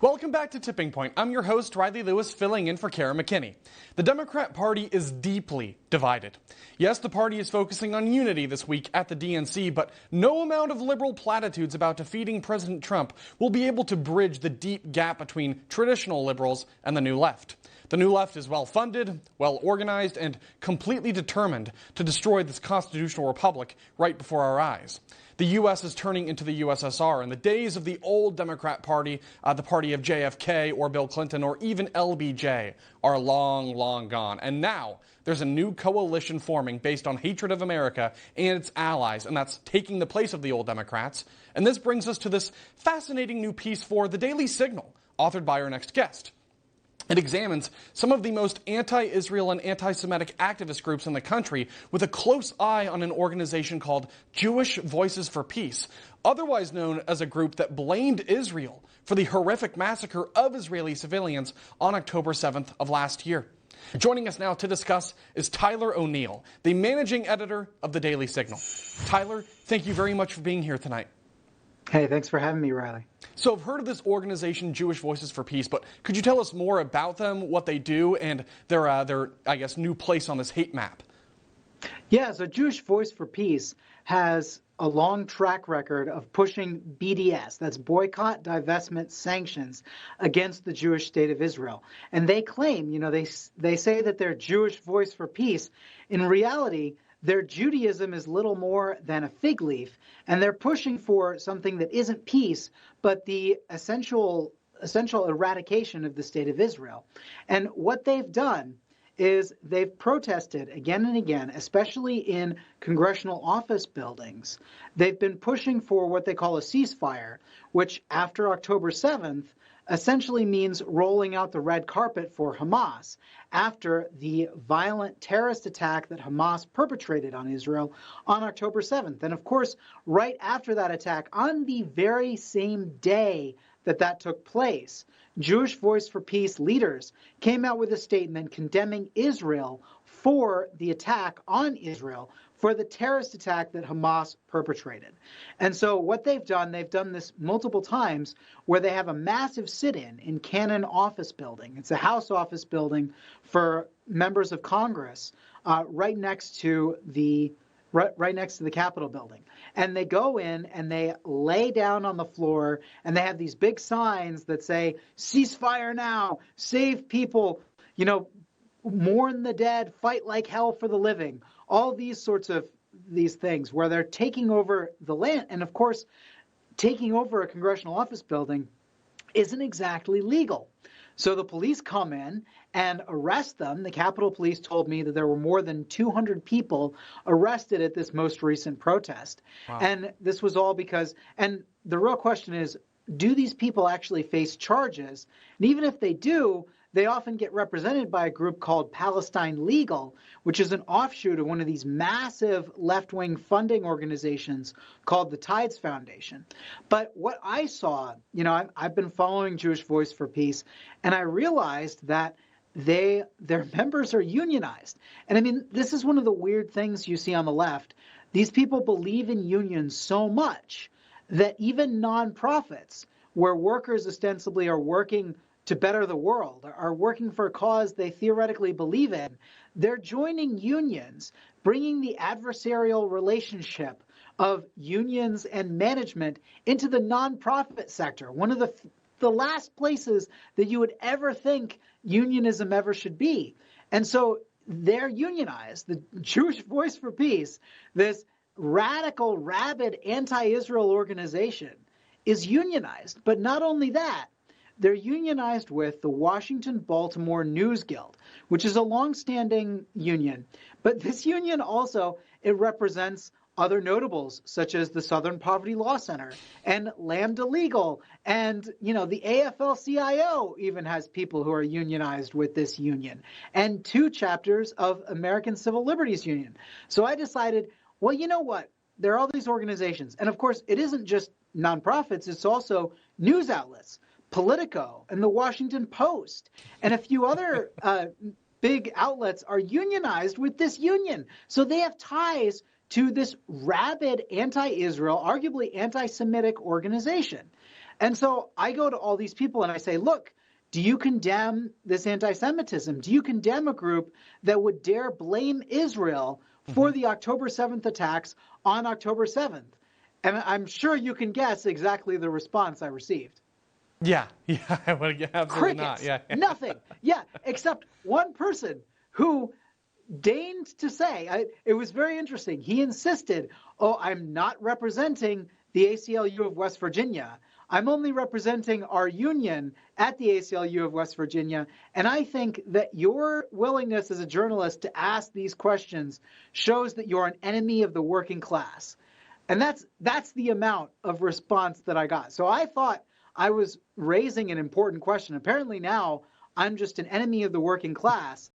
Welcome back to Tipping Point. I'm your host, Riley Lewis, filling in for Kara McKinney. The Democrat Party is deeply divided. Yes, the party is focusing on unity this week at the DNC, but no amount of liberal platitudes about defeating President Trump will be able to bridge the deep gap between traditional liberals and the New Left. The New Left is well-funded, well-organized, and completely determined to destroy this constitutional republic right before our eyes. The U.S. is turning into the USSR, and the days of the old Democrat Party, the party of JFK or Bill Clinton or even LBJ, are long, long gone. And now there's a new coalition forming based on hatred of America and its allies, and that's taking the place of the old Democrats. And this brings us to this fascinating new piece for The Daily Signal, authored by our next guest. It examines some of the most anti-Israel and anti-Semitic activist groups in the country with a close eye on an organization called Jewish Voices for Peace, otherwise known as a group that blamed Israel for the horrific massacre of Israeli civilians on October 7th of last year. Joining us now to discuss is Tyler O'Neill, the managing editor of The Daily Signal. Tyler, thank you very much for being here tonight. Hey, thanks for having me, Riley. So I've heard of this organization, Jewish Voices for Peace, but could you tell us more about them, what they do, and their I guess, new place on this hate map? Yeah, so Jewish Voice for Peace has a long track record of pushing BDS, that's boycott, divestment, sanctions, against the Jewish state of Israel. And they claim, they say that they're Jewish Voice for Peace. In reality, their Judaism is little more than a fig leaf, and they're pushing for something that isn't peace, but the essential eradication of the state of Israel. And what they've done is they've protested again and again, especially in congressional office buildings. They've been pushing for what they call a ceasefire, which after October 7th essentially means rolling out the red carpet for Hamas after the violent terrorist attack that Hamas perpetrated on Israel on October 7th. And of course, right after that attack, on the very same day that took place, Jewish Voice for Peace leaders came out with a statement condemning Israel for the attack on Israel, for the terrorist attack that Hamas perpetrated. And so what they've done this multiple times, where they have a massive sit-in Cannon Office Building. It's a House office building for members of Congress right next to the Capitol building. And they go in and they lay down on the floor, and they have these big signs that say, ceasefire now, save people, mourn the dead, fight like hell for the living. All these sorts of these things where they're taking over the land. And of course, taking over a congressional office building isn't exactly legal. So the police come in and arrest them. The Capitol Police told me that there were more than 200 people arrested at this most recent protest. Wow. And this was all because, and the real question is, do these people actually face charges? And even if they do, they often get represented by a group called Palestine Legal, which is an offshoot of one of these massive left-wing funding organizations called the Tides Foundation. But what I saw, I've been following Jewish Voice for Peace, and I realized that their members are unionized. And I mean, this is one of the weird things you see on the left. These people believe in unions so much that even nonprofits, where workers ostensibly are working to better the world, are working for a cause they theoretically believe in, they're joining unions, bringing the adversarial relationship of unions and management into the nonprofit sector, one of the last places that you would ever think unionism ever should be. And so they're unionized. The Jewish Voice for Peace, this radical, rabid anti-Israel organization, is unionized. But not only that, they're unionized with the Washington-Baltimore News Guild, which is a longstanding union. But this union also, it represents other notables, such as the Southern Poverty Law Center and Lambda Legal. And, the AFL-CIO even has people who are unionized with this union, and 2 chapters of American Civil Liberties Union. So I decided, well, you know what? There are all these organizations. And of course, it isn't just nonprofits, it's also news outlets. Politico and the Washington Post and a few other big outlets are unionized with this union. So they have ties to this rabid anti-Israel, arguably anti-Semitic organization. And so I go to all these people and I say, look, do you condemn this anti-Semitism? Do you condemn a group that would dare blame Israel for the October 7th attacks on October 7th? And I'm sure you can guess exactly the response I received. Yeah, well, yeah, absolutely Crickets, not. Yeah. nothing. Yeah, except one person who deigned to say, it was very interesting. He insisted, oh, I'm not representing the ACLU of West Virginia. I'm only representing our union at the ACLU of West Virginia. And I think that your willingness as a journalist to ask these questions shows that you're an enemy of the working class. And that's the amount of response that I got. So I thought I was raising an important question. Apparently now I'm just an enemy of the working class.